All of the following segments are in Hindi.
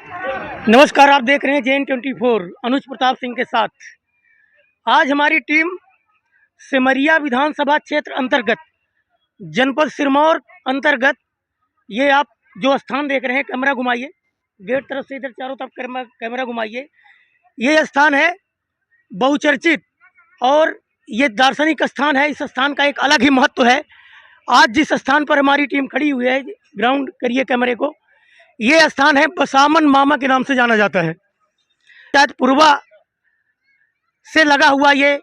नमस्कार, आप देख रहे हैं JN24 अनुज प्रताप सिंह के साथ। आज हमारी टीम सिमरिया विधानसभा क्षेत्र अंतर्गत जनपद सिरमौर अंतर्गत ये आप जो स्थान देख रहे हैं, कैमरा घुमाइए, गेट तरफ से इधर चारों तरफ कैमरा घुमाइए। ये स्थान है बहुचर्चित और ये दार्शनिक स्थान है। इस स्थान का एक अलग ही महत्व है। आज जिस स्थान पर हमारी टीम खड़ी हुई है, ग्राउंड करिए कैमरे को, ये स्थान है बसामन मामा के नाम से जाना जाता है। शायद पूर्वा से लगा हुआ ये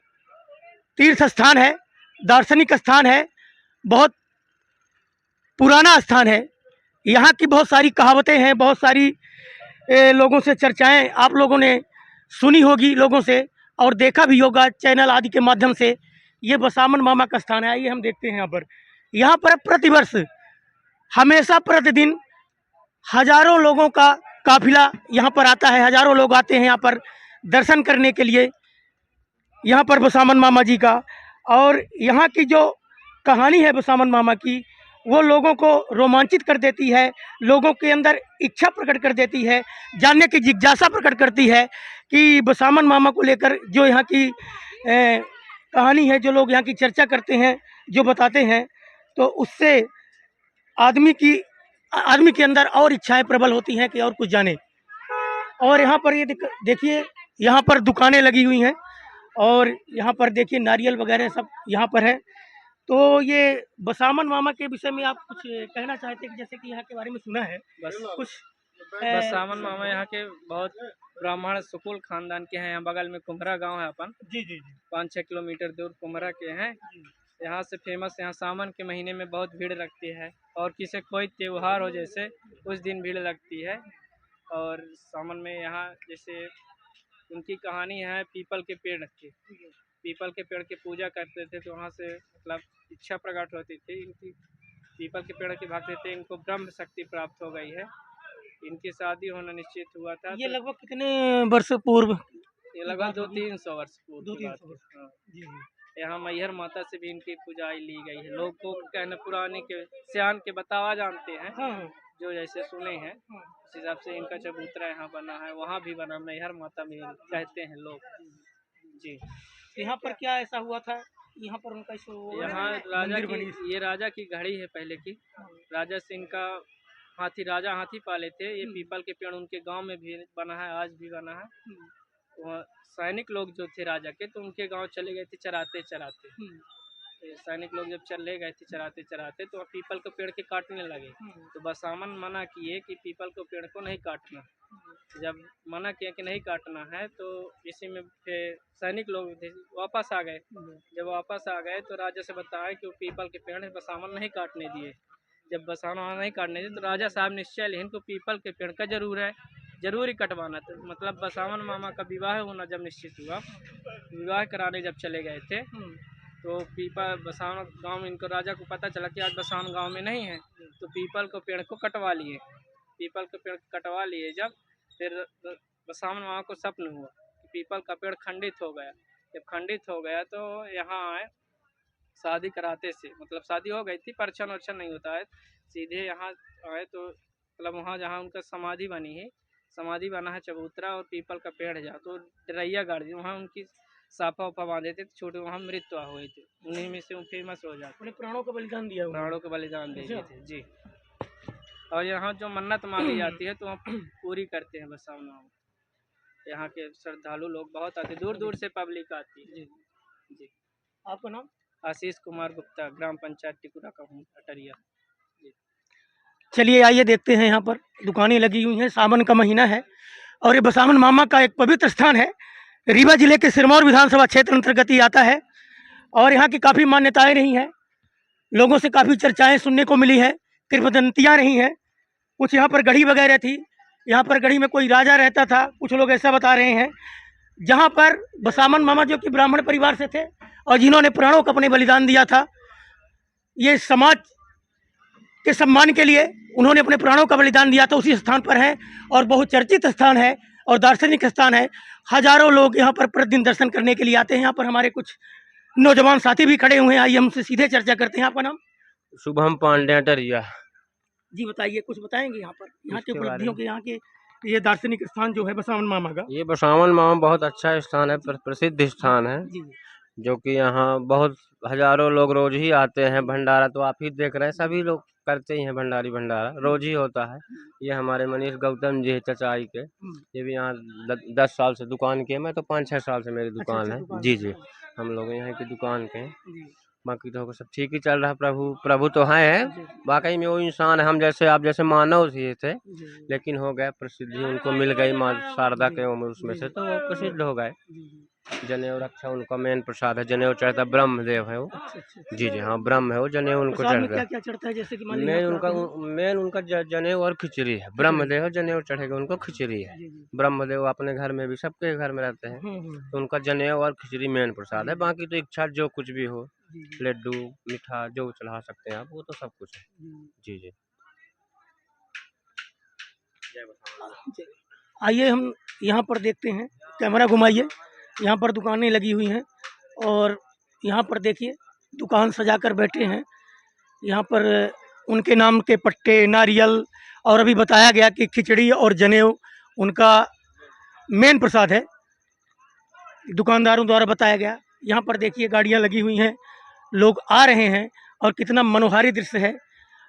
तीर्थ स्थान है, दार्शनिक स्थान है, बहुत पुराना स्थान है। यहाँ की बहुत सारी कहावतें हैं, बहुत सारी लोगों से चर्चाएं आप लोगों ने सुनी होगी, लोगों से और देखा भी होगा चैनल आदि के माध्यम से। ये बसामन मामा का स्थान है। आइए हम देखते हैं यहाँ पर प्रतिवर्ष हमेशा प्रतिदिन हजारों लोगों का काफिला यहाँ पर आता है। हजारों लोग आते हैं यहाँ पर दर्शन करने के लिए, यहाँ पर बसामन मामा जी का। और यहाँ की जो कहानी है बसामन मामा की, वो लोगों को रोमांचित कर देती है, लोगों के अंदर इच्छा प्रकट कर देती है, जानने की जिज्ञासा प्रकट करती है कि बसामन मामा को लेकर जो यहाँ की कहानी है, जो लोग यहाँ की चर्चा करते हैं, जो बताते हैं, तो उससे आदमी के अंदर और इच्छाएं प्रबल होती हैं कि और कुछ जाने। और यहाँ पर ये देखिए, यहाँ पर दुकानें लगी हुई हैं और यहाँ पर देखिए नारियल वगैरह सब यहाँ पर है। तो ये बसामन मामा के विषय में आप कुछ कहना चाहते हैं, जैसे कि यहाँ के बारे में सुना है बस कुछ? बसामन मामा यहाँ के बहुत ब्राह्मण सुकुल खानदान के हैं। यहाँ बगल में कुम्हरा गांव है अपन। जी जी जी। 5-6 किलोमीटर दूर कुम्हरा के हैं। यहाँ से फेमस, यहाँ सावन के महीने में बहुत भीड़ लगती है और किसी कोई त्यौहार हो जैसे उस दिन भीड़ लगती है। और सावन में यहाँ जैसे उनकी कहानी है, पीपल के पेड़ की, पीपल के पेड़ की पूजा करते थे तो वहाँ से मतलब इच्छा प्रकट होती थी। इनकी पीपल के पेड़ की भक्ति थे, इनको ब्रह्म शक्ति प्राप्त हो गई है। इनकी शादी होना निश्चित हुआ था। ये लगभग कितने वर्ष पूर्व? ये लगभग 200-300 वर्ष पूर्व। 200-300 वर्ष। हाँ। जी जी। यहाँ मैहर माता से भी इनकी पूजाई ली गई है। लोग को कहना पुराने के सियान के बतावा जानते हैं, हाँ जो जैसे सुने हैं हाँ। उस हिसाब से इनका चबूतरा यहाँ बना है। वहाँ भी बना, मैहर माता में कहते हैं लोग। जी। यहाँ पर क्या ऐसा हुआ था? यहाँ पर उनका यहाँ राजा की, ये राजा की घड़ी है पहले की। राजा से इनका राजा हाथी पाले थे। ये पीपल के पेड़ उनके गांव में भी बना है, आज भी बना है। वहाँ सैनिक लोग जो थे राजा के, तो उनके गांव चले गए थे चराते चराते। सैनिक लोग जब चले गए थे चराते चराते तो पीपल के पेड़ के काटने लगे। तो बसामन मना किए कि पीपल के पेड़ को नहीं काटना। जब मना किया कि नहीं काटना है तो इसी में फिर सैनिक लोग थे वापस आ गए। जब वापस आ गए तो राजा से बताया कि वो पीपल के पेड़ बसामन नहीं काटने दिए। जब बसामन नहीं काटने दिए तो राजा साहब निश्चय लेकिन को पीपल के पेड़ का जरूर ही कटवाना था। मतलब बसामन मामा का विवाह होना जब निश्चित हुआ, विवाह कराने जब चले गए थे तो पीपल बसावन गांव में इनको राजा को पता चला कि आज बसावन गांव में नहीं है, तो पीपल के पेड़ को कटवा लिए। पीपल के पेड़ कटवा लिए जब, फिर बसावन मामा को स्वप्न हुआ कि पीपल का पेड़ खंडित हो गया। जब खंडित हो गया तो यहाँ आए शादी कराते से, मतलब शादी हो गई थी, परछन वर्छन नहीं होता है, सीधे यहाँ आए तो मतलब वहाँ जहाँ उनका समाधि बनी है, समाधि बना है चबूतरा और पीपल का पेड़ है जहाँ, तो डरैया गाड़ दी, वहाँ उनकी साफा उफा बांधे थे, छोटे वहाँ मृत्यु हुए थे। उन्हीं में से वो फेमस हो जाते। उन्हें प्राणों का बलिदान दिया, प्राणों का बलिदान दे दिए थे जी। और यहाँ जो मन्नत मांगी जाती है तो वहाँ पूरी करते हैं बसावन मामा। यहाँ के श्रद्धालु लोग बहुत आते, दूर दूर से पब्लिक आती है जी। आपका नाम? आशीष कुमार गुप्ता, ग्राम पंचायत टिकुरा का हूँ, अटरिया जी। चलिए आइए देखते हैं। यहाँ पर दुकानें लगी हुई हैं, सावन का महीना है और ये बसामन मामा का एक पवित्र स्थान है। रीवा जिले के सिरमौर विधानसभा क्षेत्र अंतर्गत ही आता है और यहाँ की काफ़ी मान्यताएं रही हैं, लोगों से काफ़ी चर्चाएं सुनने को मिली है, किंवदंतियाँ रही हैं। कुछ यहाँ पर गढ़ी वगैरह थी, यहाँ पर गढ़ी में कोई राजा रहता था, कुछ लोग ऐसा बता रहे हैं। जहाँ पर बसामन मामा जो कि ब्राह्मण परिवार से थे और जिन्होंने प्राणों का अपने बलिदान दिया था, ये समाज के सम्मान के लिए उन्होंने अपने प्राणों का बलिदान दिया था, उसी स्थान पर है और बहुत चर्चित स्थान है और दार्शनिक स्थान है। हजारों लोग यहाँ पर प्रतिदिन दर्शन करने के लिए आते हैं। यहाँ पर हमारे कुछ नौजवान साथी भी खड़े हुए हैं, आइए हमसे सीधे चर्चा करते हैं। आपका नाम? शुभम पांडे, अटरिया जी। बताइए, कुछ बताएंगे यहाँ पर, यहाँ की उपलब्धियों के, यहाँ के ये दार्शनिक स्थान जो है बसावन मामा का? ये बसावन मामा बहुत अच्छा स्थान है, प्रसिद्ध स्थान है, जी जो कि यहाँ बहुत हजारों लोग रोज ही आते हैं। भंडारा तो आप ही देख रहे हैं, सभी लोग करते ही हैं, भंडारी भंडारा रोज ही होता है। ये हमारे मनीष गौतम जी है चचाई के, ये भी यहाँ 10 साल से दुकान के, मैं तो 5-6 साल से मेरी दुकान है। जी जी, हम लोग यहाँ की दुकान के हैं। बाकी तो सब ठीक ही चल रहा है। प्रभु तो है, वाकई में वो इंसान है, हम जैसे आप जैसे मानव ही थे, लेकिन हो गए प्रसिद्धि, उनको मिल गई माँ शारदा के उम्र उसमें से, तो वो प्रसिद्ध हो गए। जनेऊ रक्षा उनका मेन प्रसाद है, जनेऊ चढ़ता ब्रह्मदेव है वो। जी जी हाँ, ब्रह्म है वो, जनेऊ उनको प्रसाद में चढ़ता है। क्या चढ़ता है, जैसे कि मान लीजिए मेन उनका जनेऊ और खिचड़ी है। ब्रह्मदेव जनेऊ चढ़ेगा, उनको खिचड़ी है। ब्रह्मदेव अपने घर में भी, सबके घर में रहते हैं, तो उनका जनेऊ और खिचड़ी मेन प्रसाद है। बाकी तो इच्छा जो कुछ भी हो, लड्डू मीठा जो चढ़ा सकते हैं आप, वो तो सब कुछ है। जी जी। आइए हम यहाँ पर देखते हैं, कैमरा घुमाइए। यहाँ पर दुकानें लगी हुई हैं और यहाँ पर देखिए दुकान सजा कर बैठे हैं। यहाँ पर उनके नाम के पट्टे, नारियल, और अभी बताया गया कि खिचड़ी और जनेऊ उनका मेन प्रसाद है, दुकानदारों द्वारा बताया गया। यहाँ पर देखिए गाड़ियाँ लगी हुई हैं, लोग आ रहे हैं और कितना मनोहारी दृश्य है।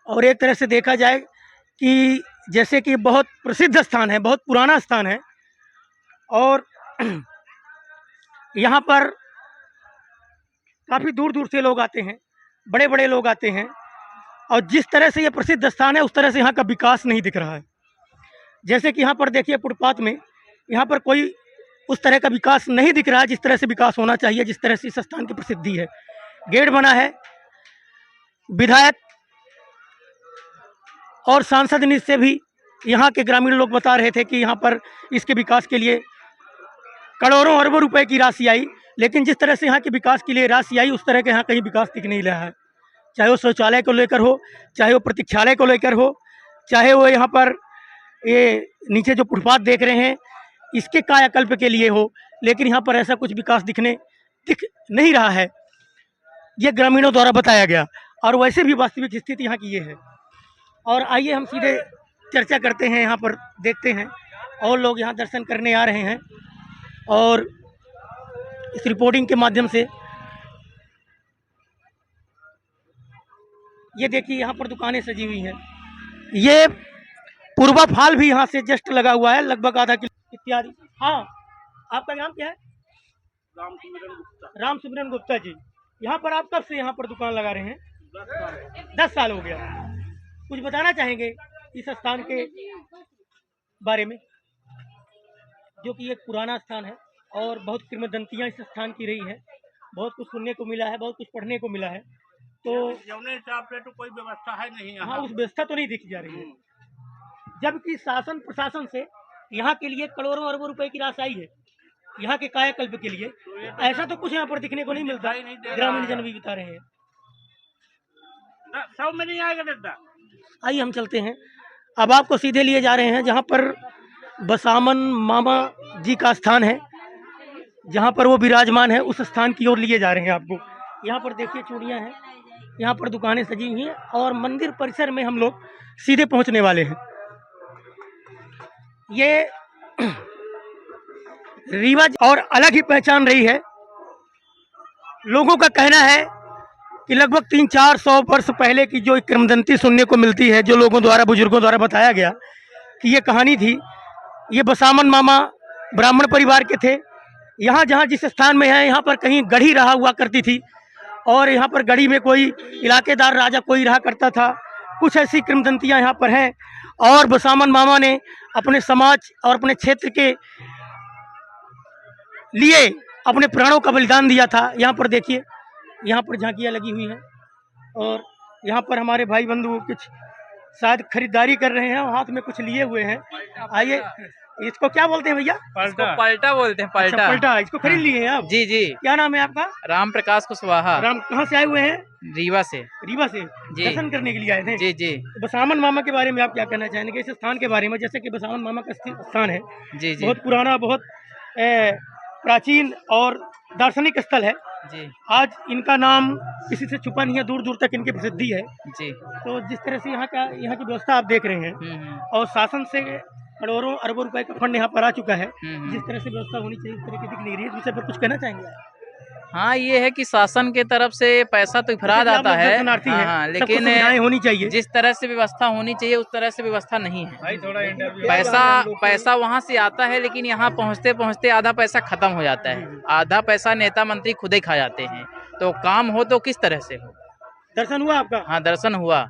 और एक तरह से देखा जाए कि जैसे कि बहुत प्रसिद्ध स्थान है, बहुत पुराना स्थान है, और यहाँ पर काफ़ी दूर दूर से लोग आते हैं, बड़े बड़े लोग आते हैं। और जिस तरह से ये प्रसिद्ध स्थान है, उस तरह से यहाँ का विकास नहीं दिख रहा है। जैसे कि यहाँ पर देखिए फुटपाथ में, यहाँ पर कोई उस तरह का विकास नहीं दिख रहा है जिस तरह से विकास होना चाहिए, जिस तरह से इस स्थान की प्रसिद्धि है। गेट बना है, विधायक और सांसद निधि से भी यहाँ के ग्रामीण लोग बता रहे थे कि यहाँ पर इसके विकास के लिए करोड़ों अरबों रुपए की राशि आई, लेकिन जिस तरह से यहाँ के विकास के लिए राशि आई, उस तरह के यहाँ कहीं विकास दिख नहीं रहा है। चाहे वो शौचालय को लेकर हो, चाहे वो प्रतीक्षालय को लेकर हो, चाहे वो यहाँ पर ये नीचे जो फुटपाथ देख रहे हैं इसके कायाकल्प के लिए हो, लेकिन यहाँ पर ऐसा कुछ विकास दिख नहीं रहा है, ये ग्रामीणों द्वारा बताया गया। और वैसे भी वास्तविक स्थिति यहाँ की ये है। और आइए हम सीधे चर्चा करते हैं, यहाँ पर देखते हैं और लोग यहाँ दर्शन करने आ रहे हैं। और इस रिपोर्टिंग के माध्यम से ये देखिए यहाँ पर दुकानें सजी हुई हैं। ये पूर्वा फाल भी यहाँ से जस्ट लगा हुआ है, लगभग आधा किलो इत्यादि। हाँ, आपका नाम क्या है? राम सिमरन गुप्ता जी। यहाँ पर आप कब से यहाँ पर दुकान लगा रहे हैं? 10 साल हो गया। कुछ बताना चाहेंगे इस स्थान के बारे में, जो कि एक पुराना स्थान है और बहुत किंवदंतियाँ इस स्थान की रही है, बहुत कुछ सुनने को मिला है, बहुत कुछ पढ़ने को मिला है। तो हिसाब से तो कोई व्यवस्था है नहीं यहाँ। हाँ, उस व्यवस्था तो नहीं दिखी जा रही है, जबकि शासन प्रशासन से यहाँ के लिए करोड़ों अरबों रुपए की राशि आई है, यहाँ के कायाकल्प के लिए। ऐसा तो कुछ यहाँ पर दिखने को नहीं मिलता, ग्रामीण जन भी बता रहे हैं। सब में नहीं आएगा दादा। आइए हम चलते हैं, अब आपको सीधे लिए जा रहे हैं जहाँ पर बसावन मामा जी का स्थान है, जहाँ पर वो विराजमान है, उस स्थान की ओर लिए जा रहे हैं आपको। यहाँ पर देखिए चूड़ियाँ हैं, यहाँ पर दुकानें सजी हुई हैं और मंदिर परिसर में हम लोग सीधे पहुँचने वाले हैं। ये रीवा और अलग ही पहचान रही है। लोगों का कहना है कि लगभग 300-400 वर्ष पहले की जो किंवदंती सुनने को मिलती है, जो लोगों द्वारा, बुजुर्गों द्वारा बताया गया कि ये कहानी थी, ये बसावन मामा ब्राह्मण परिवार के थे। यहाँ जहाँ जिस स्थान में है, यहाँ पर कहीं गढ़ी रहा हुआ करती थी और यहाँ पर गढ़ी में कोई इलाकेदार राजा कोई रहा करता था। कुछ ऐसी किंवदंतियाँ यहाँ पर हैं और बसावन मामा ने अपने समाज और अपने क्षेत्र के लिए अपने प्राणों का बलिदान दिया था। यहाँ पर देखिए, यहाँ पर झांकियाँ लगी हुई हैं और यहाँ पर हमारे भाई बंधु कुछ शायद खरीदारी कर रहे हैं, हाथ में कुछ लिए हुए हैं। आइए, इसको क्या बोलते हैं भैया? पलटा बोलते हैं, पलटा। अच्छा, पलटा। इसको खरीद लिए हैं आप? जी जी। क्या नाम है आपका? राम प्रकाश कुशवाहा। राम, कहाँ से आए हुए हैं? रीवा से। रीवा से दर्शन करने के लिए आए थे? जी जी। तो बसावन मामा के बारे में आप क्या कहना चाहेंगे, इस स्थान के बारे में? जैसे कि बसावन मामा का स्थान है, जी जी, बहुत पुराना, बहुत प्राचीन और दार्शनिक स्थल है जी। आज इनका नाम किसी से छुपा नहीं है, दूर दूर तक इनकी प्रसिद्धि है जी। तो जिस तरह से यहाँ की व्यवस्था आप देख रहे हैं और शासन से करोड़ों अरबों रुपए का फंड यहाँ पर आ चुका है, जिस तरह से व्यवस्था होनी चाहिए उस तरह की दिख नहीं रही है। इस विषय पर कुछ कहना चाहेंगे आप? हाँ, ये है कि शासन के तरफ से पैसा तो इफराद जैसे कि आप आता लोग है, दर्शनार्थी हैं, हाँ, सबको लेकिन सुविधाएं होनी चाहिए। जिस तरह से व्यवस्था होनी चाहिए उस तरह से व्यवस्था नहीं है। पैसा वहाँ से आता है, लेकिन यहाँ पहुँचते पहुँचते आधा पैसा खत्म हो जाता है, आधा पैसा नेता मंत्री खुद ही खा जाते हैं। तो काम हो तो किस तरह से हो? दर्शन हुआ आपका? हाँ, दर्शन हुआ।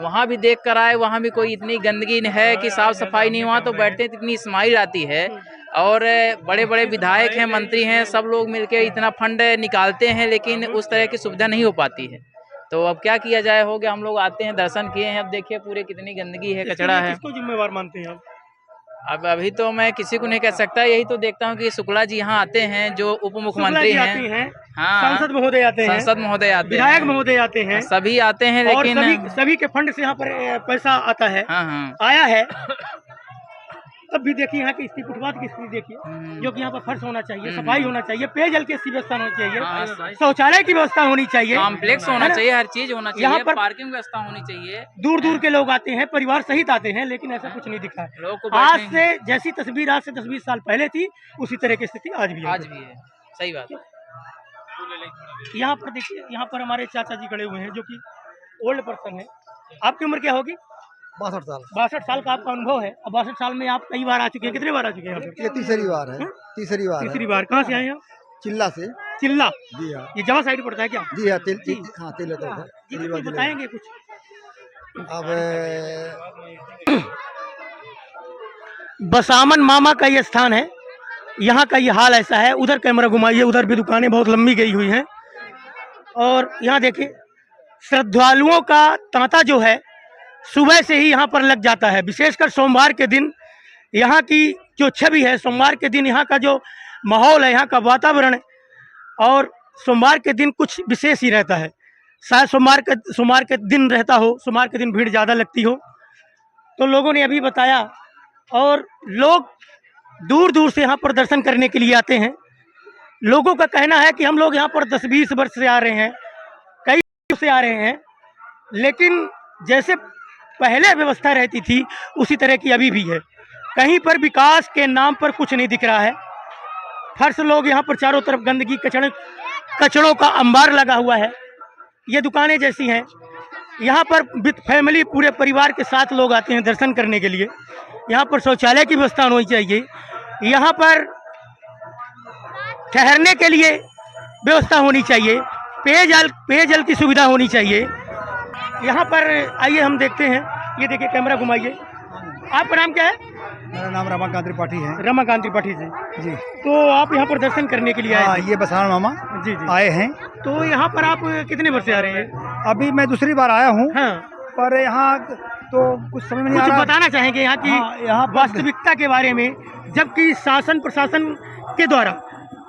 वहाँ भी देख कर आए, वहाँ भी कोई इतनी गंदगी है कि साफ सफाई नहीं हुआ, तो बैठते इतनी स्माइल आती है। और बड़े बड़े विधायक हैं, मंत्री हैं, सब लोग मिलके इतना फंड निकालते हैं, लेकिन उस तरह की सुविधा नहीं हो पाती है। तो अब क्या किया जाए, हो गया, हम लोग आते हैं, दर्शन किए हैं, अब देखिए पूरे कितनी गंदगी है, कचरा है। किसको जिम्मेवार मानते हैं आप? अब अभी तो मैं किसी को नहीं कह सकता, यही तो देखता हूँ कि शुक्ला जी यहाँ आते हैं, जो उप मुख्यमंत्री हैं, हाँ, सांसद महोदय आते हैं, सांसद महोदय आते हैं, विधायक महोदय आते हैं, सभी आते हैं, और लेकिन सभी के फंड से यहाँ पर पैसा आता है, हाँ हाँ आया है। अब भी देखिए यहाँ की स्थिति, फुटपाथ की स्थिति देखिए, जो कि यहाँ पर फर्श होना चाहिए, सफाई होना चाहिए, पेयजल की व्यवस्था होनी चाहिए, शौचालय की व्यवस्था होनी चाहिए, कॉम्प्लेक्स होना चाहिए, हर चीज होना चाहिए, यहाँ पर पार्किंग व्यवस्था होनी चाहिए। दूर दूर के लोग आते हैं, परिवार सहित आते हैं, लेकिन ऐसा कुछ नहीं दिखा है। लोगों को आज बैठने- से जैसी तस्वीर आज से 10-20 साल पहले थी, उसी तरह की स्थिति आज भी है। आज भी है, सही बात है। यहाँ पर देखिए, यहाँ पर हमारे चाचा जी खड़े हुए हैं, जो कि ओल्ड पर्सन है। आपकी उम्र क्या होगी? 62 साल। 62 साल का आपका अनुभव है। अब 62 साल में आप कई बार आ चुके हैं, कितने बार आ चुके हैं यहाँ पे? ये तीसरी बार है, तीसरी बार है। तीसरी बार। कहाँ से आए हैं आप? चिल्ला से। चिल्ला। जी हाँ, ये जवा साइड पड़ता है क्या? जी हाँ, तिल जी। हाँ, तिल होता है। जी, रीवा कुछ जिले में। बताएंगे कुछ? अब बसामन मामा का ये स्थान है, यहाँ का ये हाल ऐसा है। उधर कैमरा घुमाइए, उधर भी दुकानें बहुत लंबी गई हुई हैं, और यहाँ देखिए श्रद्धालुओं का तांता जो है सुबह से ही यहाँ पर लग जाता है। विशेषकर सोमवार के दिन यहाँ की जो छवि है, सोमवार के दिन यहाँ का जो माहौल है, यहाँ का वातावरण, और सोमवार के दिन कुछ विशेष ही रहता है। शायद सोमवार के दिन रहता हो, सोमवार के दिन भीड़ ज़्यादा लगती हो, तो लोगों ने अभी बताया। और लोग दूर दूर से यहाँ पर दर्शन करने के लिए आते हैं। लोगों का कहना है कि हम लोग यहाँ पर 10-20 वर्ष से आ रहे हैं, कई वर्ष से आ रहे हैं, लेकिन जैसे पहले व्यवस्था रहती थी उसी तरह की अभी भी है। कहीं पर विकास के नाम पर कुछ नहीं दिख रहा है। फर्श लोग यहाँ पर चारों तरफ गंदगी, कचड़ों का अंबार लगा हुआ है। ये दुकानें जैसी हैं। यहाँ पर विद फैमिली, पूरे परिवार के साथ लोग आते हैं दर्शन करने के लिए। यहाँ पर शौचालय की व्यवस्था होनी चाहिए, यहाँ पर ठहरने के लिए व्यवस्था होनी चाहिए, पेयजल की सुविधा होनी चाहिए। यहाँ पर आइए हम देखते हैं। ये देखिए, कैमरा घुमाइए। आपका नाम क्या है? मेरा नाम रमाकांत त्रिपाठी है। रमाकांत त्रिपाठी जी। जी तो आप यहाँ पर दर्शन करने के लिए आए हाँ, थे? ये बसाण मामा जी जी। आए हैं। तो यहाँ पर आप कितने वर्ष से आ रहे हैं? अभी मैं दूसरी बार आया हूँ, हाँ, पर यहाँ तो कुछ समझ में नहीं आ कुछ रहा। बताना चाहेंगे यहाँ की हाँ, यहाँ पर- वास्तविकता के बारे में, जबकि शासन प्रशासन के द्वारा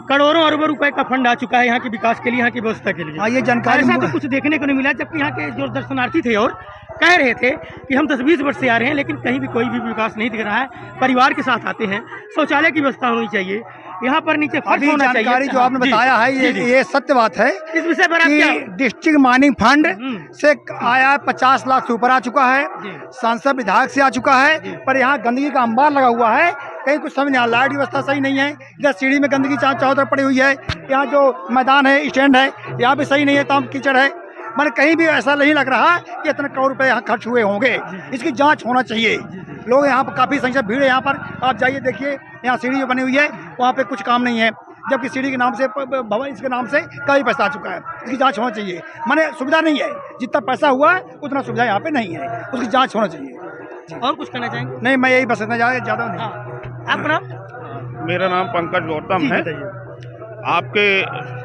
करोड़ों अरबों रुपए का फंड आ चुका है यहाँ के विकास के लिए, यहाँ की व्यवस्था के लिए। हाँ, ये जानकारी ऐसा तो कुछ देखने को नहीं मिला, जबकि यहाँ के जो दर्शनार्थी थे और कह रहे थे कि हम 10-20 वर्ष से आ रहे हैं, लेकिन कहीं भी कोई भी विकास नहीं दिख रहा है। परिवार के साथ आते हैं, शौचालय की व्यवस्था होनी चाहिए, यहाँ पर नीचे फर्श अभी होना चाहिए। जानकारी जो आपने जी, बताया है, जी, जी। ये सत्य बात है इस विषय पर आप क्या? कि डिस्ट्रिक्ट माइनिंग फंड से आया 50 लाख से ऊपर आ चुका है, जी। सांसद विधायक से आ चुका है, पर यहाँ गंदगी का अंबार लगा हुआ है। कहीं कुछ समझ नहीं आ, लाइट की व्यवस्था सही नहीं है, इधर सीढ़ी में गंदगी चारों तरफ पड़ी हुई है, यहाँ जो मैदान है, स्टैंड है, यहाँ भी सही नहीं है, तमाम कीचड़ है। मैंने कहीं भी ऐसा नहीं लग रहा कि इतने करोड़ रुपए यहाँ खर्च हुए होंगे। इसकी जांच होना चाहिए। लोग यहाँ पर काफ़ी संख्या भीड़ है, यहाँ पर आप जाइए देखिए, यहाँ सीढ़ी जो बनी हुई है वहाँ पे कुछ काम नहीं है, जबकि सीढ़ी के नाम से, भवन इसके नाम से कई पैसा आ चुका है। इसकी जांच होना चाहिए। माने सुविधा नहीं है, जितना पैसा हुआ है उतना सुविधा यहाँ पे नहीं है, उसकी जांच होना चाहिए। और कुछ कहना चाहेंगे? नहीं, मैं यही बस इतना ज़्यादा नहीं। हाँ, आपका नाम? मेरा नाम पंकज गौतम जी, है। बताइए। आपके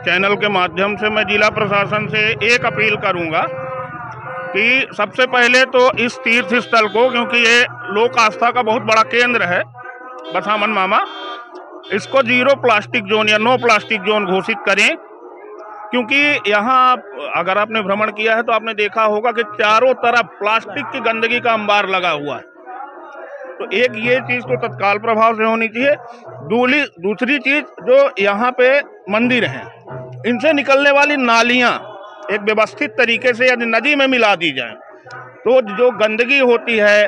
चैनल के माध्यम से मैं जिला प्रशासन से एक अपील करूंगा कि सबसे पहले तो इस तीर्थ स्थल को, क्योंकि ये लोक आस्था का बहुत बड़ा केंद्र है बसामन मामा, इसको 0 प्लास्टिक जोन या नो प्लास्टिक जोन घोषित करें। क्योंकि यहाँ अगर आपने भ्रमण किया है तो आपने देखा होगा कि चारों तरफ प्लास्टिक की गंदगी का अंबार लगा हुआ है। तो एक ये चीज़ तो तत्काल प्रभाव से होनी चाहिए। दूसरी चीज़, जो यहाँ पे मंदिर हैं, इनसे निकलने वाली नालियाँ एक व्यवस्थित तरीके से यदि नदी में मिला दी जाए तो जो गंदगी होती है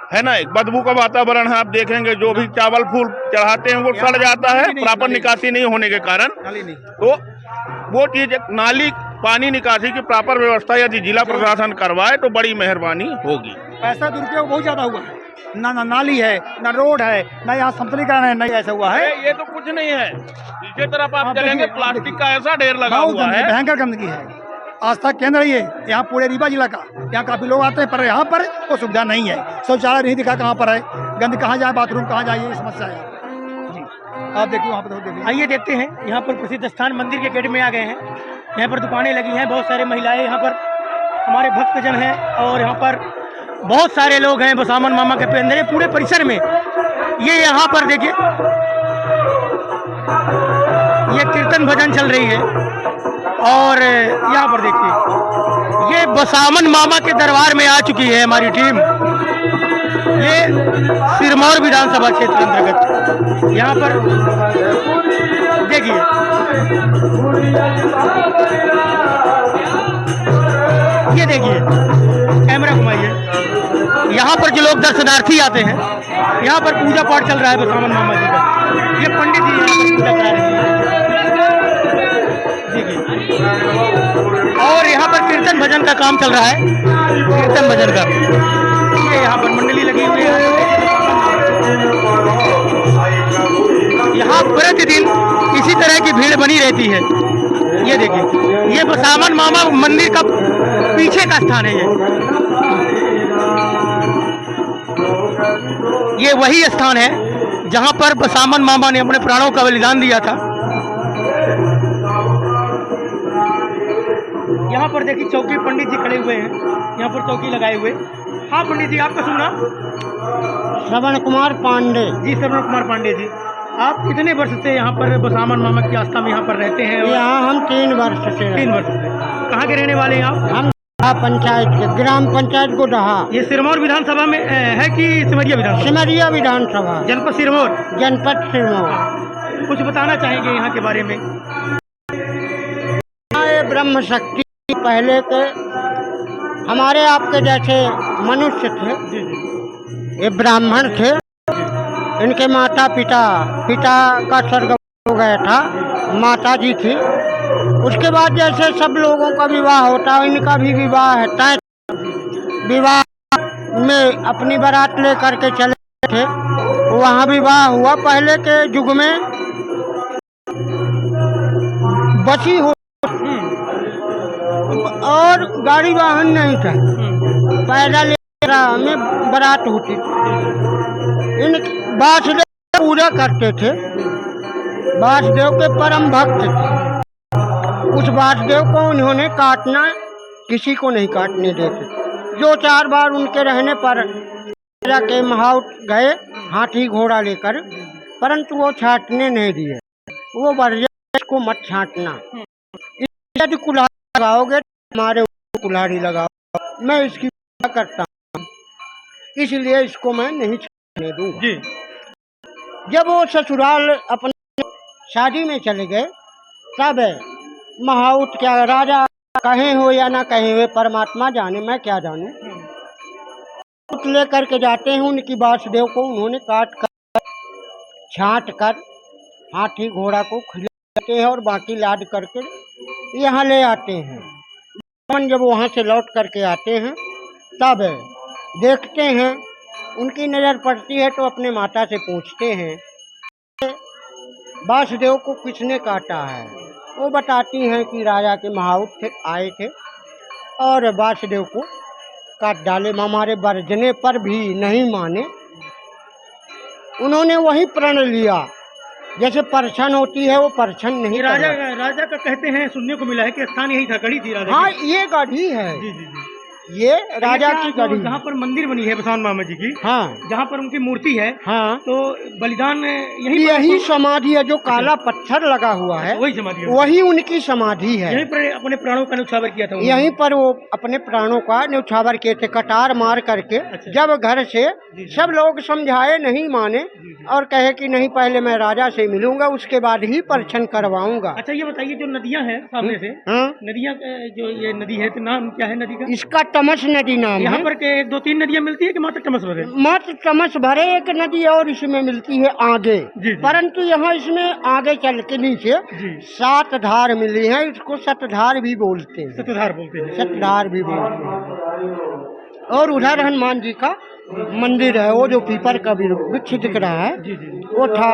है ना, एक बदबू का वातावरण है। आप देखेंगे जो भी चावल फूल चढ़ाते हैं वो सड़ जाता है, प्रॉपर निकासी नहीं होने के कारण। तो वो चीज, एक नाली पानी निकासी की प्रॉपर व्यवस्था यदि जिला प्रशासन करवाए तो बड़ी मेहरबानी होगी। पैसा दुरुपयोग बहुत ज्यादा हुआ है, ना नाली है, ना रोड है, ना यहाँ संतरीकरण है, नहीं ऐसा हुआ है। ये तो कुछ नहीं है, पीछे तरफ आप चलेंगे प्लास्टिक का ऐसा ढेर लगा हुआ है, भयंकर गंदगी है। आस्था केंद्र ये यहाँ पूरे रीवा जिला का, यहाँ काफी लोग आते हैं, पर यहाँ पर वो सुविधा नहीं है। शौचालय नहीं दिखा कहाँ पर है, गंद कहाँ जाए, बाथरूम कहाँ जाए, ये समस्या है जी। आप देखिए वहाँ पर, देखिए। आइए देखते हैं, यहाँ पर प्रसिद्ध स्थान मंदिर के गेट में आ गए हैं। यहाँ पर दुकानें लगी हैं, बहुत सारे महिलाएं यहाँ पर हमारे भक्तजन हैं, और यहाँ पर बहुत सारे लोग हैं बसामन मामा के अंदर पूरे परिसर में। ये यहाँ पर देखिए, ये कीर्तन भजन चल रही है, और यहाँ पर देखिए ये बसामन मामा के दरबार में आ चुकी है हमारी टीम। ये सिरमौर विधानसभा क्षेत्र अंतर्गत, यहाँ पर देखिए ये देखिए, कैमरा घुमाइए। यहाँ पर जो लोग दर्शनार्थी आते हैं, यहाँ पर पूजा पाठ चल रहा है बसामन मामा जी का। ये पंडित जी यहाँ पर पूजा करा रहे हैं, देखिए। और यहाँ पर कीर्तन भजन का काम चल रहा है, कीर्तन भजन का। ये यहाँ पर मंडली लगी हुई है। यहाँ प्रतिदिन इसी तरह की भीड़ बनी रहती है। ये देखिए, ये बसामन मामा मंदिर का पीछे का स्थान है। ये वही स्थान है जहाँ पर बसामन मामा ने अपने प्राणों का बलिदान दिया था। यहाँ पर देखिए चौकी पंडित जी खड़े हुए हैं, यहाँ पर चौकी लगाए हुए। हाँ पंडित जी, आपका सुना? श्रवण कुमार पांडे जी, श्रवण कुमार पांडे जी। आप कितने वर्ष से यहाँ पर बसामन मामा की आस्था में यहाँ पर रहते हैं? यहाँ हम 3 वर्ष से 3 वर्ष से। कहाँ के रहने वाले हैं आप? हम पंचायत के, ग्राम पंचायत गोडहा। ये सिरमौर विधानसभा में है कि सिमरिया विधानसभा? सिमरिया विधानसभा, जनपद सिरमौर। जनपद सिरमौर। कुछ बताना चाहेंगे यहाँ के बारे में? ये ब्रह्म शक्ति पहले के हमारे आपके जैसे मनुष्य थे, ये ब्राह्मण थे। इनके माता पिता का स्वर्ग हो गया था, माता जी थी। उसके बाद जैसे सब लोगों का विवाह होता है, इनका भी विवाह है। तय विवाह में अपनी बारात लेकर के चले थे, वहाँ विवाह हुआ। पहले के युग में बसी हो और गाड़ी वाहन नहीं था, पैदल में बारात होती थी। इन वासुदेव पूजा करते थे, वासुदेव के परम भक्त थे। उस वासुदेव को उन्होंने काटना किसी को नहीं काटने देते। जो 4 बार उनके रहने पर राजा के महाउट गए हाथी घोड़ा लेकर, परंतु वो छाटने नहीं दिए। वो वर्जन को मत छाटना, यदि कुल्हाड़ी लगाओगे हमारे कुल्हाड़ी लगाओ। मैं इसकी पूजा करता हूँ, इसलिए इसको मैं नहीं छाटने दूंगा। जब वो ससुराल अपने शादी में चले गए, तब महाउट क्या राजा कहे हो या ना कहे हुए परमात्मा जाने, मैं क्या जानूं। लेकर के जाते हैं उनकी वासुदेव को, उन्होंने काट कर छांट कर हाथी घोड़ा को खिलाते हैं और बाकी लाद करके यहाँ ले आते हैं। जब वहाँ से लौट करके आते हैं तब देखते हैं, उनकी नज़र पड़ती है तो अपने माता से पूछते हैं वासुदेव को किसने काटा है। वो बताती हैं कि राजा के महाउट आए थे और वासुदेव को काट डाले। हमारे वर्जने पर भी नहीं माने, उन्होंने वही प्रण लिया। जैसे परछन होती है वो परछन नहीं। राजा का कहते हैं, सुनने को मिला है कि स्थान यही था, गढ़ी थी राजा। हाँ, ये गढ़ी है। जी जी जी, ये राजा की गढ़ी, जहाँ पर मंदिर बनी है बसामन मामा जी की। हाँ, जहाँ पर उनकी मूर्ति है। हाँ, तो बलिदान यही समाधि है। जो काला पत्थर लगा हुआ है वही समाधि है, वही उनकी समाधि है। यहीं पर अपने प्राणों का न्यौछावर किया था। यहीं पर वो अपने प्राणों का न्यौछावर किए थे, कटार मार करके। जब घर से सब लोग समझाए, नहीं माने और कहे कि नहीं, पहले मैं राजा से मिलूंगा, उसके बाद ही परछन करवाऊंगा। अच्छा, ये बताइए, जो नदियाँ हैं सामने से, नदियाँ जो ये नदी है, तो नाम क्या है नदी का? इसका तमस नदी नाम यहाँ है। पर के 2-3 नदियाँ मिलती है कि मात्र तमस भरे? मात्र तमस भरे एक नदी और इसमें मिलती है आगे, जी। परंतु यहाँ इसमें आगे चल के नीचे जी। 7 धार मिली है, इसको सतधार भी बोलते हैं, सतधार बोलते हैं। सतधार भी बोलते हैं। और उधर हनुमान जी का मंदिर है, वो जो पीपर का वृक्ष दिख रहा है, जी जी। वो था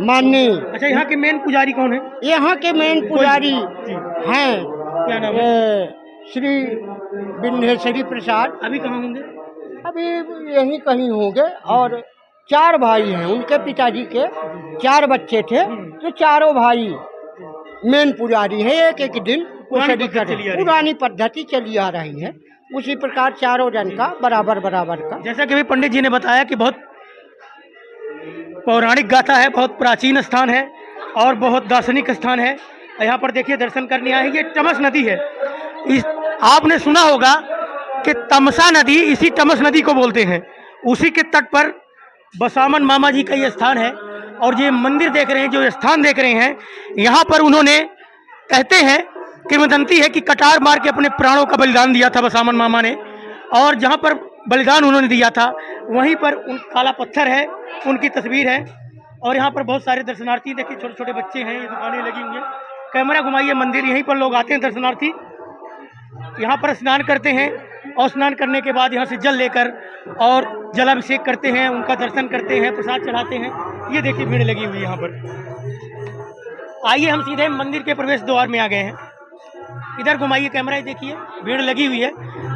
माननीय। अच्छा, यहाँ के मेन पुजारी कौन है? यहाँ के मेन पुजारी हैं क्या नाम है? श्री विंध्येश्वरी प्रसाद। अभी कहाँ होंगे? अभी यहीं कहीं होंगे। और 4 भाई हैं, उनके पिताजी के 4 बच्चे थे, तो चारों भाई मेन पुजारी है। एक एक दिन पुरानी पद्धति चली आ रही है, उसी प्रकार चारों जन का बराबर का। जैसा कि अभी पंडित जी ने बताया कि बहुत पौराणिक गाथा है, बहुत प्राचीन स्थान है और बहुत दार्शनिक स्थान है। यहाँ पर देखिए दर्शन करने आए, ये तमस नदी है। आपने सुना होगा कि तमसा नदी, इसी तमस नदी को बोलते हैं। उसी के तट पर बसामन मामा जी का ये स्थान है। और ये मंदिर देख रहे हैं, जो स्थान देख रहे हैं, यहाँ पर उन्होंने कहते हैं, किंवदंती है कि कटार मार के अपने प्राणों का बलिदान दिया था बसामन मामा ने। और जहाँ पर बलिदान उन्होंने दिया था वहीं पर उन काला पत्थर है, उनकी तस्वीर है। और यहाँ पर बहुत सारे दर्शनार्थी, देखिए छोटे छोटे बच्चे हैं, ये दुकानें लगी हुई हैं। कैमरा घुमाइए मंदिर, यहीं पर लोग आते हैं दर्शनार्थी, यहाँ पर स्नान करते हैं और स्नान करने के बाद यहाँ से जल लेकर और जलाभिषेक करते हैं, उनका दर्शन करते हैं, प्रसाद चढ़ाते हैं। ये देखिए भीड़ लगी हुई है यहाँ पर। आइए हम सीधे मंदिर के प्रवेश द्वार में आ गए हैं। इधर घुमाइए कैमरा, देखिए भीड़ लगी हुई है।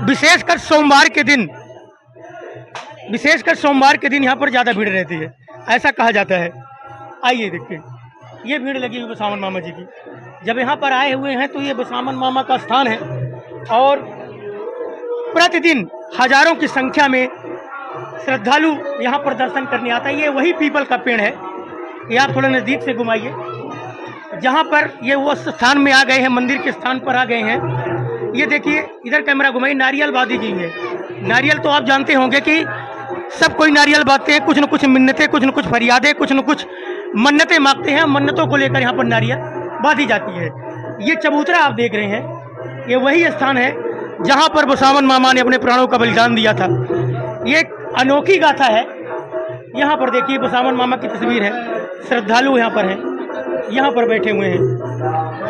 विशेषकर सोमवार के दिन यहाँ पर ज़्यादा भीड़ रहती है, ऐसा कहा जाता है। आइए देखिए, ये भीड़ लगी हुई बसामन मामा जी की। जब यहाँ पर आए हुए हैं तो ये बसामन मामा का स्थान है और प्रतिदिन हजारों की संख्या में श्रद्धालु यहाँ पर दर्शन करने आता है। ये वही पीपल का पेड़ है, ये आप थोड़ा नज़दीक से घुमाइए, जहाँ पर ये वो स्थान में आ गए हैं, मंदिर के स्थान पर आ गए हैं। ये देखिए इधर कैमरा घुमाइए, नारियल बांधी गई है। नारियल तो आप जानते होंगे कि सब कोई नारियल बांधते हैं, कुछ न कुछ मिन्नतें, कुछ न कुछ फरियादें, कुछ न कुछ मन्नतें मांगते हैं। मन्नतों को लेकर यहाँ पर नारियल बांधी जाती है। ये चबूतरा आप देख रहे हैं, ये वही स्थान है जहाँ पर बसामन मामा ने अपने प्राणों का बलिदान दिया था। ये एक अनोखी गाथा है। यहाँ पर देखिए बसामन मामा की तस्वीर है, श्रद्धालु यहाँ पर हैं, यहाँ पर बैठे हुए हैं।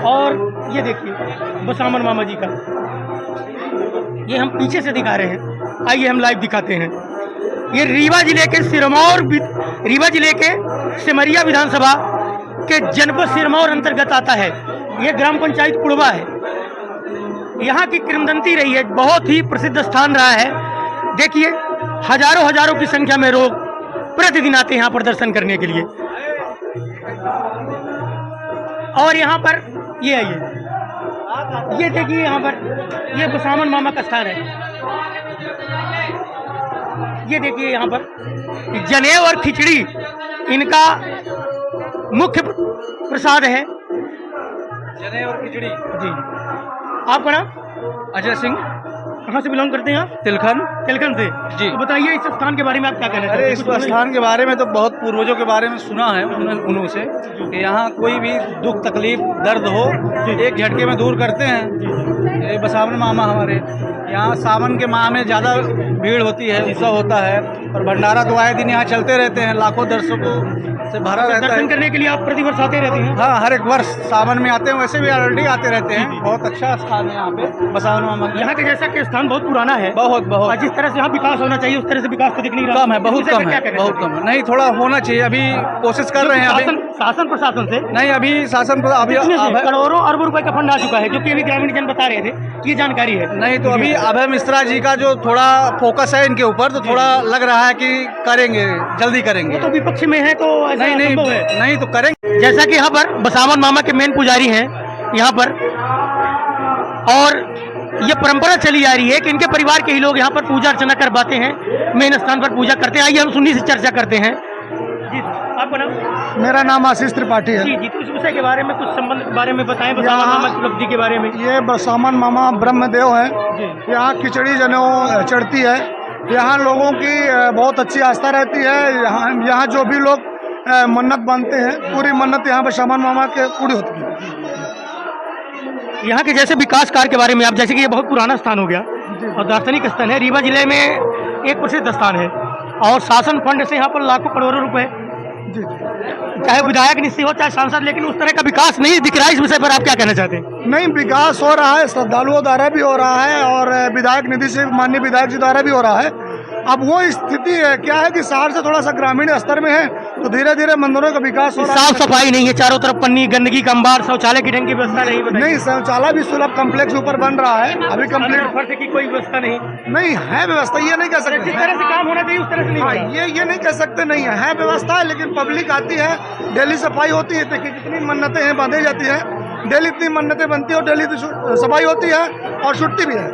और ये देखिए बसामन मामा जी का, ये हम पीछे से दिखा रहे हैं, आइए हम लाइव दिखाते हैं। ये रीवा जिले के सिमरिया विधानसभा के जनपद सिरमौर अंतर्गत आता है। ये ग्राम पंचायत कुड़वा है। यहाँ की किंवदंती रही है, बहुत ही प्रसिद्ध स्थान रहा है। देखिए हजारों की संख्या में लोग प्रतिदिन आते हैं यहाँ पर दर्शन करने के लिए। और यहाँ पर ये आइए, ये देखिए यहाँ पर ये बसामन मामा का स्थान है। ये देखिए यहाँ पर जनेऊ और खिचड़ी इनका मुख्य प्रसाद है। जनेऊ और खिचड़ी जी। आपका नाम? अजय सिंह। कहाँ से बिलोंग करते हैं आप? तिलखन से जी। तो बताइए इस स्थान के बारे में आप क्या कहना चाहते हैं? इस स्थान के बारे में तो बहुत पूर्वजों के बारे में सुना है उन्हों से कि यहाँ कोई भी दुख तकलीफ दर्द हो एक झटके में दूर करते हैं। ये बसामन मामा हमारे यहाँ सावन के माह में ज़्यादा भीड़ होती है, उत्सव होता है और भंडारा तो आए दिन यहाँ चलते रहते हैं, लाखों दर्शकों से भरा रहता है। दर्शन करने के लिए आप प्रतिवर्ष आते रहते हैं? हाँ, हर एक वर्ष सावन में आते हैं, वैसे भी ऑलरेडी आते रहते हैं। बहुत अच्छा स्थान है यहाँ पे बसामन मामा। यहाँ के जैसा कि स्थान बहुत पुराना है, बहुत और जिस तरह से यहाँ विकास होना चाहिए उस तरह से विकास तो दिख नहीं रहा। कम है, बहुत कम है, बहुत कम है। नहीं, थोड़ा होना चाहिए, अभी कोशिश कर रहे हैं। अभी शासन प्रशासन से नहीं, अभी शासन अभी करोड़ों अरबों रुपए का फंड आ चुका है, जो कि अभी ग्रामीण जन बता रहे थे, ये जानकारी है। नहीं, तो अभी अभय मिश्रा जी का जो थोड़ा फोकस है इनके ऊपर, तो थोड़ा लग रहा है कि करेंगे, जल्दी करेंगे। वो तो विपक्ष में है तो ऐसा संभव है। नहीं तो करेंगे। जैसा कि यहाँ पर बसामन मामा के मेन पुजारी हैं यहाँ पर, और ये परंपरा चली आ रही है कि इनके परिवार के ही लोग यहाँ पर पूजा अर्चना करवाते हैं, मेन स्थान पर पूजा करते हैं। आइए हम सुन्नी से चर्चा करते हैं। जी, आपका नाम? मेरा नाम आशीष त्रिपाठी है। जी जी, तो इस विषय के बारे में कुछ संबंध के बारे में बताएं, बसामन मामा की उपलब्धि के बारे में। ये बसामन मामा ब्रह्मदेव हैं। यहाँ खिचड़ी जनेऊ चढ़ती है। यहाँ लोगों की बहुत अच्छी आस्था रहती है। यहाँ जो भी लोग मन्नत बांधते हैं, पूरी मन्नत यहाँ बसामन मामा के पूरी होती है। यहाँ के जैसे विकास कार्य के बारे में आप, जैसे कि ये बहुत पुराना स्थान हो गया, और दार्शनिक स्थल है। रीवा जिले में एक प्रसिद्ध स्थान है और शासन फंड से यहाँ पर लाखों करोड़ों रुपए चाहे विधायक निश्चित हो चाहे सांसद, लेकिन उस तरह का विकास नहीं दिख रहा है। इस विषय पर आप क्या कहना चाहते हैं? नहीं, विकास हो रहा है, श्रद्धालुओं द्वारा भी हो रहा है और विधायक निधि से माननीय विधायक जी द्वारा भी हो रहा है। अब वो स्थिति है क्या है कि शहर से थोड़ा सा ग्रामीण स्तर में है, तो धीरे धीरे मंदिरों का विकास हो रहा है। साफ सफाई नहीं है, चारों तरफ पन्नी, गंदगी का अंबार, शौचालय की ढंग की व्यवस्था नहीं। नहीं, शौचालय भी सुलभ कम्प्लेक्स ऊपर बन रहा है, अभी कंप्लीट फर्श की कोई व्यवस्था नहीं है। व्यवस्था ये नहीं कह सकते, जिस तरह से काम होना चाहिए उस तरह से नहीं हो रहा। ये नहीं कह सकते नहीं है व्यवस्था है, लेकिन पब्लिक आती है, डेली सफाई होती है। देखिए जितनी मन्नतें हैं बांधी जाती है, डेली इतनी मन्नतें बनती है और डेली सफाई होती है और छुट्टी भी है।